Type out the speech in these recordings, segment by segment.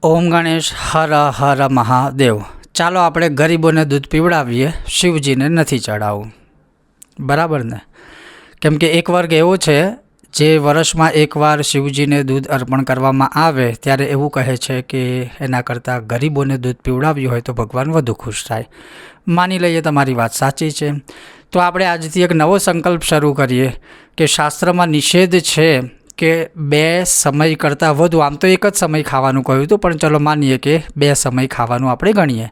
ઓમ ગણેશ હર હર મહાદેવ। ચાલો આપણે ગરીબોને દૂધ પીવડાવીએ, શિવજીને નથી ચડાવવું, બરાબર ને? કેમ કે એક વર્ગ એવો છે જે વર્ષમાં એકવાર શિવજીને દૂધ અર્પણ કરવામાં આવે ત્યારે એવું કહે છે કે એના કરતાં ગરીબોને દૂધ પીવડાવ્યું હોય તો ભગવાન વધુ ખુશ થાય। માની લઈએ તમારી વાત સાચી છે, તો આપણે આજથી એક નવો સંકલ્પ શરૂ કરીએ કે શાસ્ત્રમાં નિષેધ છે કે 2 સમય કરતાં વધુ, આમ તો એક જ સમય ખાવાનું કહ્યું હતું, પણ ચલો માનીએ કે 2 સમય ખાવાનું આપણે ગણીએ,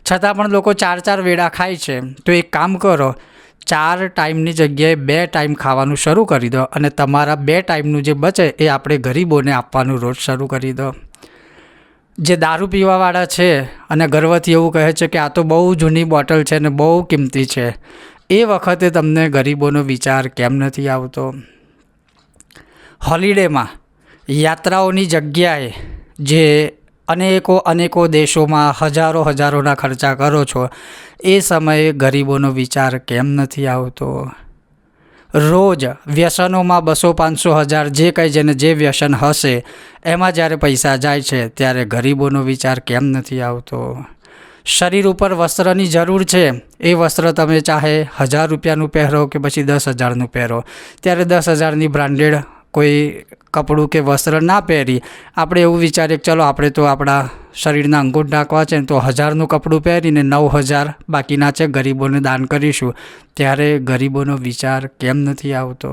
છતાં પણ લોકો 4 વેળા ખાય છે। તો એક કામ કરો, 4 ટાઈમની જગ્યાએ 2 ટાઈમ ખાવાનું શરૂ કરી દો અને તમારા 2 ટાઈમનું જે બચે એ આપણે ગરીબોને આપવાનું રોજ શરૂ કરી દો। જે દારૂ પીવાવાળા છે અને ગર્વથી એવું કહે છે કે આ તો બહુ જૂની બોટલ છે ને બહુ કિંમતી છે, એ વખતે તમને ગરીબોનો વિચાર કેમ નથી આવતો? હોલિડેમાં યાત્રાઓની જગ્યાએ જે અનેકો દેશોમાં હજારોના ખર્ચા કરો છો, એ સમયે ગરીબોનો વિચાર કેમ નથી આવતો? રોજ વ્યસનોમાં 200-500 હજાર જે કંઈ જેને જે વ્યસન હશે એમાં જ્યારે પૈસા જાય છે ત્યારે ગરીબોનો વિચાર કેમ નથી આવતો? શરીર ઉપર વસ્ત્રની જરૂર છે, એ વસ્ત્ર તમે ચાહે 1000 રૂપિયાનું પહેરો કે પછી 10,000નું પહેરો, ત્યારે 10,000ની બ્રાન્ડેડ કોઈ કપડું કે વસ્ત્ર ના પહેરી આપણે એવું વિચારીએ કે ચલો આપણે તો આપણા શરીરના અંગૂઠ ઢાંકવા છે ને તો 1000નું કપડું પહેરીને 9,000 બાકીના છે ગરીબોને દાન કરીશું, ત્યારે ગરીબોનો વિચાર કેમ નથી આવતો?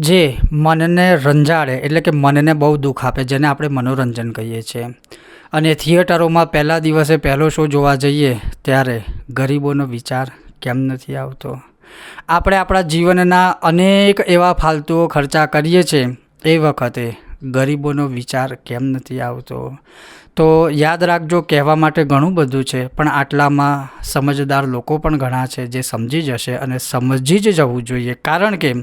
જે મનને રંજાડે એટલે કે મનને બહુ દુઃખ આપે, જેને આપણે મનોરંજન કહીએ છીએ, અને થિયેટરોમાં પહેલા દિવસે પહેલો શો જોવા જઈએ ત્યારે ગરીબોનો વિચાર કેમ નથી આવતો? આપણે આપણા જીવનના અનેક એવા ફાલતુઓ ખર્ચા કરીએ છીએ, એ વખતે ગરીબોનો વિચાર કેમ નથી આવતો? તો યાદ રાખજો, કહેવા માટે ઘણું બધું છે, પણ આટલામાં સમજદાર લોકો પણ ઘણા છે જે સમજી જશે અને સમજી જ જવું જોઈએ, કારણ કે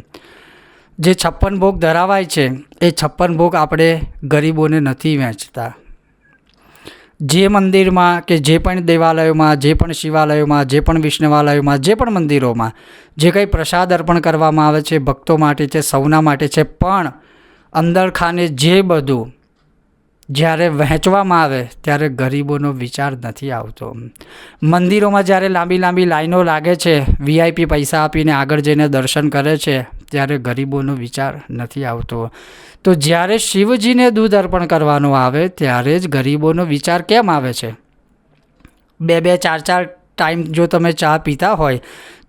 જે 56 ભોગ ધરાવાય છે એ 56 ભોગ આપણે ગરીબોને નથી વહેંચતા। જે મંદિરમાં કે જે પણ દેવાલયોમાં, જે પણ શિવાલયોમાં, જે પણ વિષ્ણવાલયોમાં, જે પણ મંદિરોમાં જે કંઈ પ્રસાદ અર્પણ કરવામાં આવે છે ભક્તો માટે છે, સૌના માટે છે, પણ અંદર ખાને જે બધું જ્યારે વહેંચવામાં આવે ત્યારે ગરીબોનો વિચાર નથી આવતો। મંદિરોમાં જ્યારે લાંબી લાઈનો લાગે છે, VIP પૈસા આપીને આગળ જઈને દર્શન કરે છે, ત્યારે ગરીબોનો વિચાર નથી આવતો। તો જ્યારે શિવજીને દૂધ અર્પણ કરવાનું આવે ત્યારે જ ગરીબોનો વિચાર કેમ આવે છે? 2 4 ટાઈમ જો તમે ચા પીતા હોય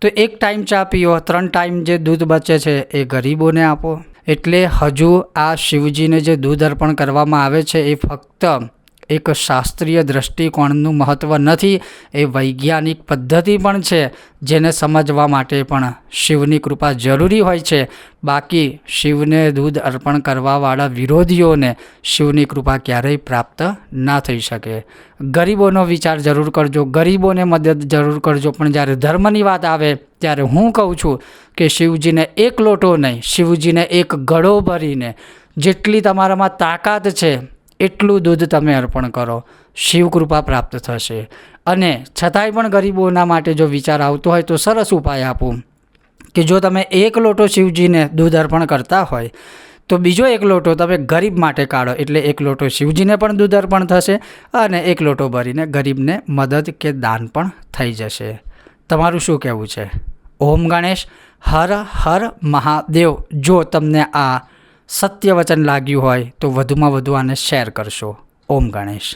તો 1 ટાઈમ ચા પીઓ, 3 ટાઈમ જે દૂધ બચે છે એ ગરીબોને આપો। એટલે હજુ આ શિવજીને જે દૂધ અર્પણ કરવામાં આવે છે એ ફક્ત એક શાસ્ત્રીય દૃષ્ટિકોણનું મહત્ત્વ નથી, એ વૈજ્ઞાનિક પદ્ધતિ પણ છે, જેને સમજવા માટે પણ શિવની કૃપા જરૂરી હોય છે। બાકી શિવને દૂધ અર્પણ કરવાવાળા વિરોધીઓને શિવની કૃપા ક્યારેય પ્રાપ્ત ના થઈ શકે। ગરીબોનો વિચાર જરૂર કરજો, ગરીબોને મદદ જરૂર કરજો, પણ જ્યારે ધર્મની વાત આવે ત્યારે હું કહું છું કે શિવજીને 1 લોટો નહીં, શિવજીને 1 ઘડો ભરીને જેટલી તમારામાં તાકાત છે એટલું દૂધ તમે અર્પણ કરો, શિવ કૃપા પ્રાપ્ત થશે। અને છતાંય પણ ગરીબોના માટે જો વિચાર આવતો હોય તો સરસ ઉપાય આપું કે જો તમે 1 લોટો શિવજીને દૂધ અર્પણ કરતા હોય તો બીજો 1 લોટો તમે ગરીબ માટે કાઢો, એટલે 1 લોટો શિવજીને પણ દૂધ અર્પણ થશે અને 1 લોટો ભરીને ગરીબને મદદ કે દાન પણ થઈ જશે। તમારું શું કહેવું છે? ઓમ ગણેશ હર હર મહાદેવ। જો તમને આ સત્ય વચન લાગ્યું હોય તો વધુમાં વધુ આને શેર કરશો। ઓમ ગણેશ।